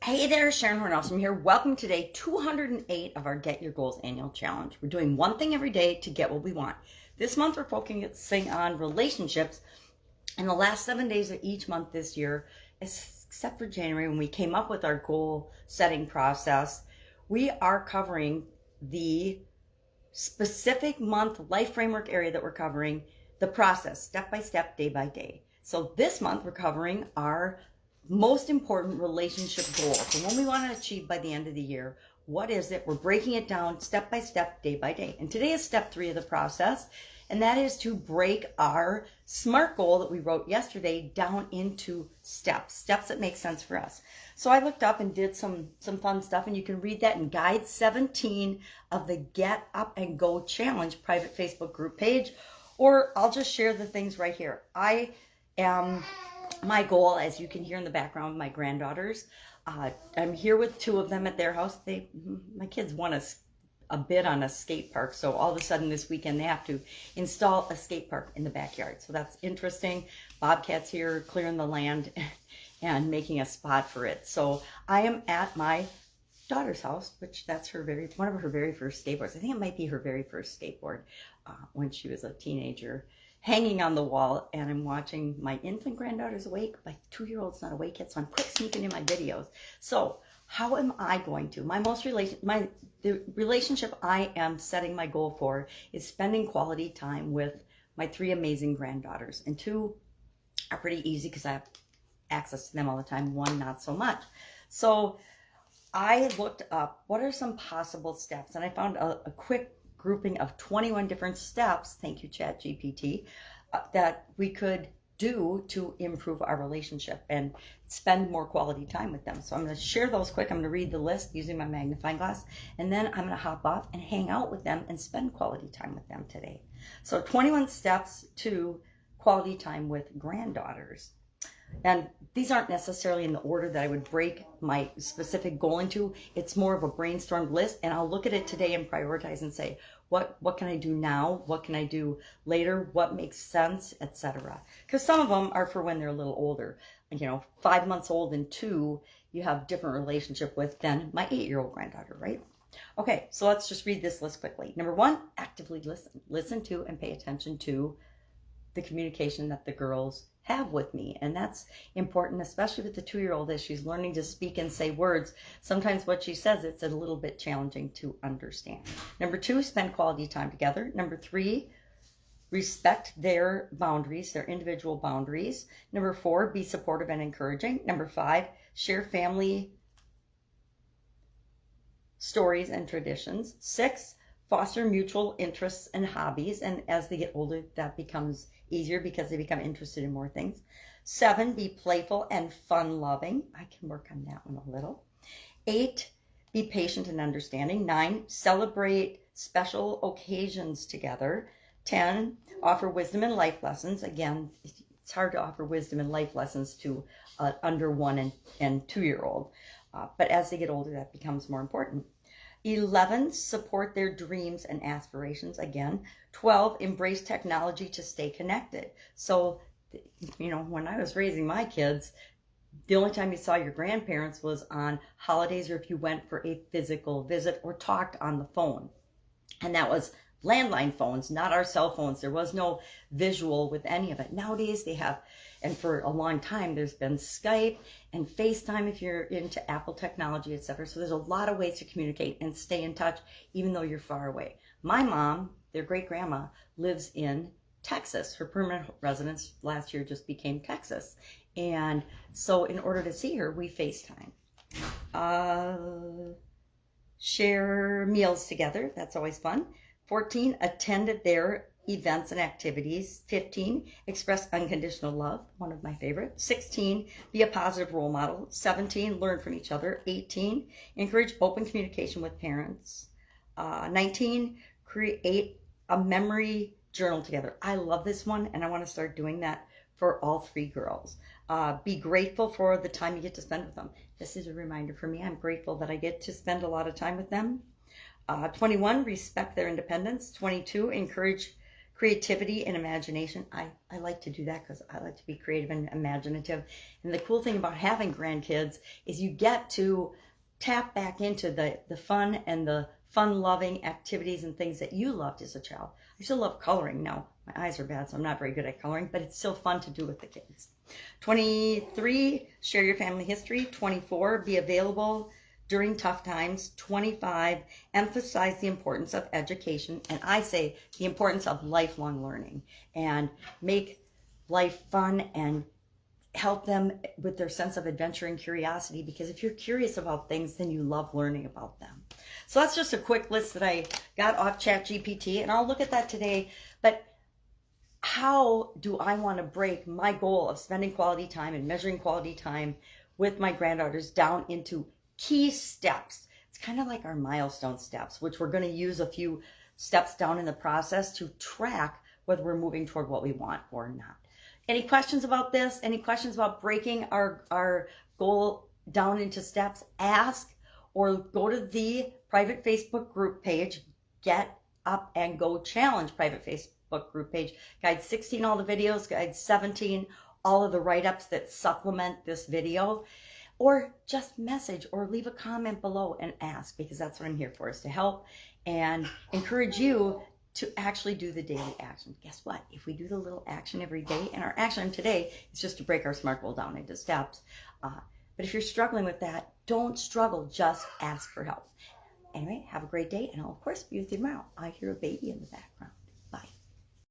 Hey there, Sharon Horne-Ellstrom here. Welcome to day 208 of our Get Your Goals annual challenge. We're doing one thing every day to get what we want. This month we're focusing on relationships. In the last 7 days of each month this year, except for January when we came up with our goal setting process, we are covering the specific month life framework area that we're covering, the process, step by step, day by day. So this month we're covering our most important relationship goal. So when we want to achieve by the end of the year, what is it? We're breaking it down step by step, day by day. And today is step 3 of the process, and that is to break our SMART goal that we wrote yesterday down into steps that make sense for us. So I looked up and did some fun stuff, and you can read that in Guide 17 of the Get Up and Go Challenge private Facebook group page, or I'll just share the things right here. My goal, as you can hear in the background, my granddaughters, I'm here with 2 of them at their house. My kids won a bid on a skate park, so all of a sudden this weekend they have to install a skate park in the backyard. So that's interesting. Bobcat's here clearing the land and making a spot for it. So I am at my daughter's house, which that's one of her very first skateboards. I think it might be her very first skateboard when she was a teenager, hanging on the wall, and I'm watching my infant granddaughter's awake. My 2-year-old's not awake yet, so I'm quick sneaking in my videos. So how am I going to? The relationship I am setting my goal for is spending quality time with my 3 amazing granddaughters. And 2 are pretty easy because I have access to them all the time. 1, not so much. So I looked up what are some possible steps, and I found a quick grouping of 21 different steps, thank you ChatGPT, that we could do to improve our relationship and spend more quality time with them. So I'm going to share those quick. I'm going to read the list using my magnifying glass, and then I'm going to hop off and hang out with them and spend quality time with them today. So 21 steps to quality time with granddaughters. And these aren't necessarily in the order that I would break my specific goal into. It's more of a brainstormed list, and I'll look at it today and prioritize and say, what can I do now? What can I do later? What makes sense, etc. Because some of them are for when they're a little older. 5 months old and 2, you have different relationship with than my 8-year-old granddaughter, right? Okay, so let's just read this list quickly. Number 1, actively listen. Listen to and pay attention to the communication that the girls have with me. And that's important, especially with the 2-year-old as she's learning to speak and say words. Sometimes what she says, it's a little bit challenging to understand. Number 2, spend quality time together. Number 3, respect their boundaries, their individual boundaries. Number 4, be supportive and encouraging. Number 5, share family stories and traditions. 6, foster mutual interests and hobbies. And as they get older, that becomes easier because they become interested in more things. 7, be playful and fun-loving. I can work on that one a little. 8, be patient and understanding. 9, celebrate special occasions together. 10, offer wisdom and life lessons. Again, it's hard to offer wisdom and life lessons to under 1 and 2-year-old. But as they get older, that becomes more important. 11, support their dreams and aspirations. Again, 12, embrace technology to stay connected. So, when I was raising my kids, the only time you saw your grandparents was on holidays or if you went for a physical visit or talked on the phone. And that was landline phones, not our cell phones. There was no visual with any of it. Nowadays they have, and for a long time, there's been Skype and FaceTime if you're into Apple technology, etc. So there's a lot of ways to communicate and stay in touch, even though you're far away. My mom, their great-grandma, lives in Texas. Her permanent residence last year just became Texas. And so in order to see her, we FaceTime. Share meals together. That's always fun. 14, attend their events and activities. 15, express unconditional love, one of my favorites. 16, be a positive role model. 17, learn from each other. 18, encourage open communication with parents. 19, create a memory journal together. I love this one, and I want to start doing that for all 3 girls. Be grateful for the time you get to spend with them. This is a reminder for me. I'm grateful that I get to spend a lot of time with them. 21, respect their independence. 22, encourage creativity and imagination. I like to do that because I like to be creative and imaginative. And the cool thing about having grandkids is you get to tap back into the fun and the fun-loving activities and things that you loved as a child. I still love coloring now. My eyes are bad, so I'm not very good at coloring, but it's still fun to do with the kids. 23, share your family history. 24, be available during tough times. 25, emphasize the importance of education. And I say the importance of lifelong learning, and make life fun and help them with their sense of adventure and curiosity, because if you're curious about things, then you love learning about them. So that's just a quick list that I got off ChatGPT, and I'll look at that today. But how do I want to break my goal of spending quality time and measuring quality time with my granddaughters down into key steps? It's kind of like our milestone steps, which we're going to use a few steps down in the process to track whether we're moving toward what we want or not. Any questions about this? Any questions about breaking our goal down into steps? Ask, or go to the private Facebook group page, Get Up and Go Challenge private Facebook group page. Guide 16, all the videos. Guide 17, all of the write-ups that supplement this video. Or just message or leave a comment below and ask, because that's what I'm here for, is to help and encourage you to actually do the daily action. Guess what? If we do the little action every day, and our action today is just to break our SMART goal down into steps. But if you're struggling with that, don't struggle, just ask for help. Anyway, have a great day, and I'll of course be with you tomorrow. I hear a baby in the background.